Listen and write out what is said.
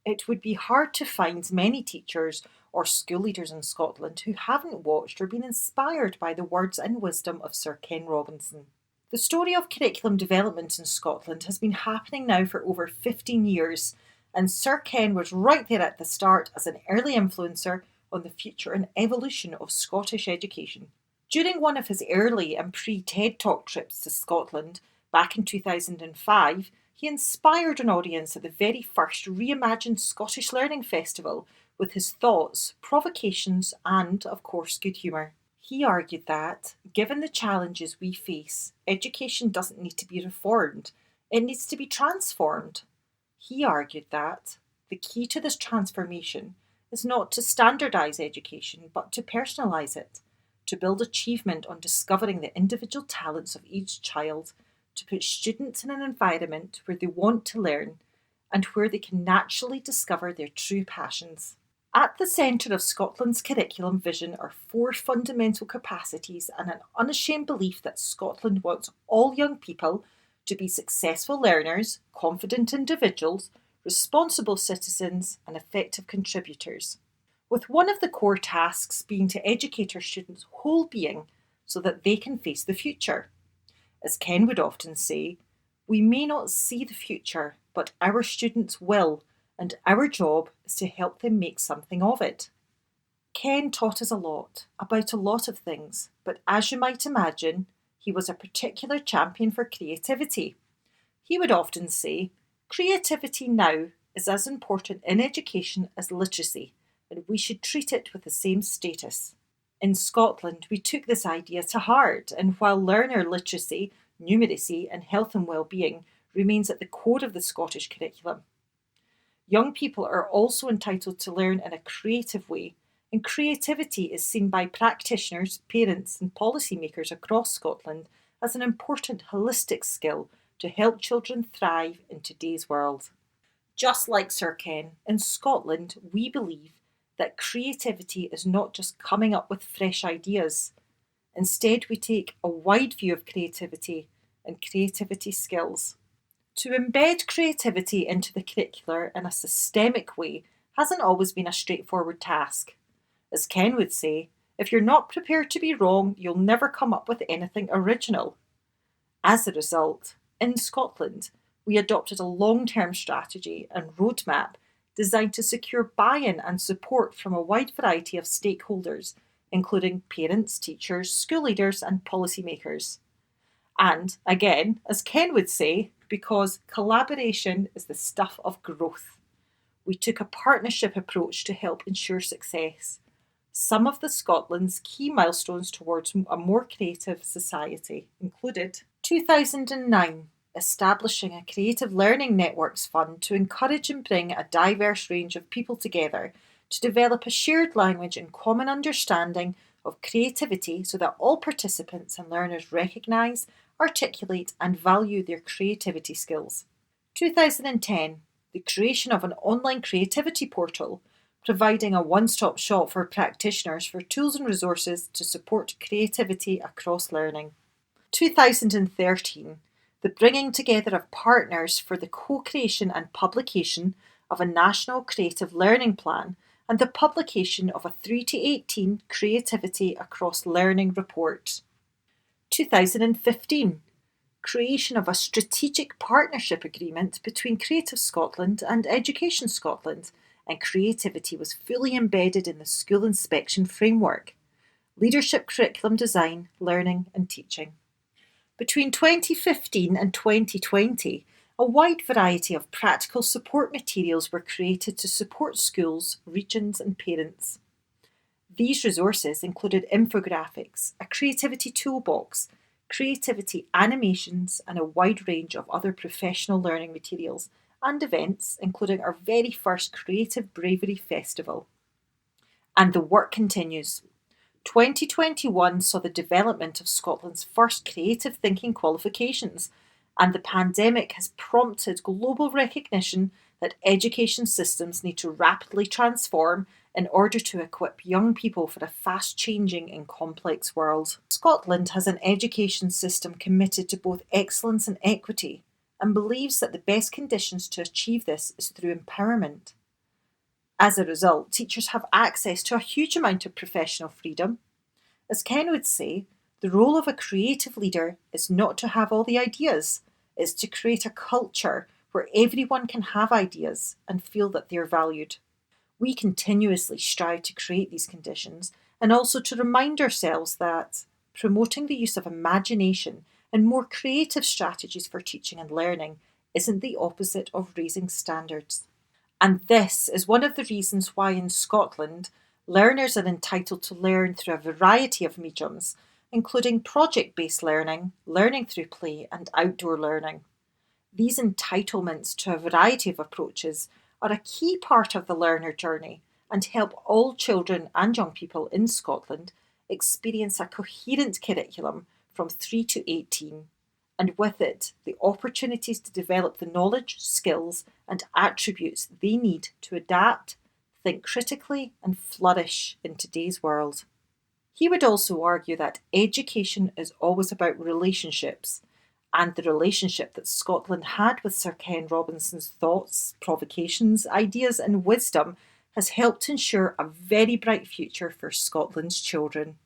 It would be hard to find many teachers or school leaders in Scotland who haven't watched or been inspired by the words and wisdom of Sir Ken Robinson. The story of curriculum development in Scotland has been happening now for over 15 years, and Sir Ken was right there at the start as an early influencer on the future and evolution of Scottish education. During one of his early and pre-TED Talk trips to Scotland back in 2005, he inspired an audience at the very first reimagined Scottish Learning Festival with his thoughts, provocations, and, of course, good humour. He argued that, given the challenges we face, education doesn't need to be reformed, it needs to be transformed. He argued that the key to this transformation is not to standardise education, but to personalise it, to build achievement on discovering the individual talents of each child, to put students in an environment where they want to learn and where they can naturally discover their true passions. At the centre of Scotland's curriculum vision are four fundamental capacities and an unashamed belief that Scotland wants all young people to be successful learners, confident individuals, responsible citizens, and effective contributors, with one of the core tasks being to educate our students' whole being so that they can face the future. As Ken would often say, we may not see the future, but our students will, and our job is to help them make something of it. Ken taught us a lot, about a lot of things, but as you might imagine, he was a particular champion for creativity. He would often say, creativity now is as important in education as literacy, and we should treat it with the same status. In Scotland, we took this idea to heart, and while learner literacy, numeracy, and health and well-being remains at the core of the Scottish curriculum, young people are also entitled to learn in a creative way, and creativity is seen by practitioners, parents, and policymakers across Scotland as an important holistic skill to help children thrive in today's world. Just like Sir Ken, in Scotland, we believe that creativity is not just coming up with fresh ideas. Instead, we take a wide view of creativity and creativity skills. To embed creativity into the curricular in a systemic way hasn't always been a straightforward task. As Ken would say, if you're not prepared to be wrong, you'll never come up with anything original. As a result, in Scotland, we adopted a long-term strategy and roadmap designed to secure buy-in and support from a wide variety of stakeholders, including parents, teachers, school leaders, and policymakers. And, again, as Ken would say, because collaboration is the stuff of growth, we took a partnership approach to help ensure success. Some of Scotland's key milestones towards a more creative society included 2009, establishing a Creative Learning Networks Fund to encourage and bring a diverse range of people together to develop a shared language and common understanding of creativity so that all participants and learners recognise, articulate and value their creativity skills. 2010, the creation of an online creativity portal, providing a one-stop shop for practitioners for tools and resources to support creativity across learning. 2013, the bringing together of partners for the co-creation and publication of a national creative learning plan and the publication of a 3 to 18 creativity across learning report. 2015, creation of a strategic partnership agreement between Creative Scotland and Education Scotland, and creativity was fully embedded in the school inspection framework, leadership curriculum design, learning and teaching. Between 2015 and 2020, a wide variety of practical support materials were created to support schools, regions and parents. These resources included infographics, a creativity toolbox, creativity animations and a wide range of other professional learning materials and events, including our very first Creative Bravery Festival. And the work continues. 2021 saw the development of Scotland's first creative thinking qualifications, and the pandemic has prompted global recognition that education systems need to rapidly transform in order to equip young people for a fast-changing and complex world. Scotland has an education system committed to both excellence and equity, and believes that the best conditions to achieve this is through empowerment. As a result, teachers have access to a huge amount of professional freedom. As Ken would say, the role of a creative leader is not to have all the ideas, it's to create a culture where everyone can have ideas and feel that they're valued. We continuously strive to create these conditions and also to remind ourselves that promoting the use of imagination and more creative strategies for teaching and learning isn't the opposite of raising standards. And this is one of the reasons why in Scotland, learners are entitled to learn through a variety of mediums, including project based learning, learning through play, and outdoor learning. These entitlements to a variety of approaches are a key part of the learner journey and help all children and young people in Scotland experience a coherent curriculum from 3 to 18, and with it, the opportunities to develop the knowledge, skills, and attributes they need to adapt, think critically, and flourish in today's world. He would also argue that education is always about relationships, and the relationship that Scotland had with Sir Ken Robinson's thoughts, provocations, ideas, and wisdom has helped ensure a very bright future for Scotland's children.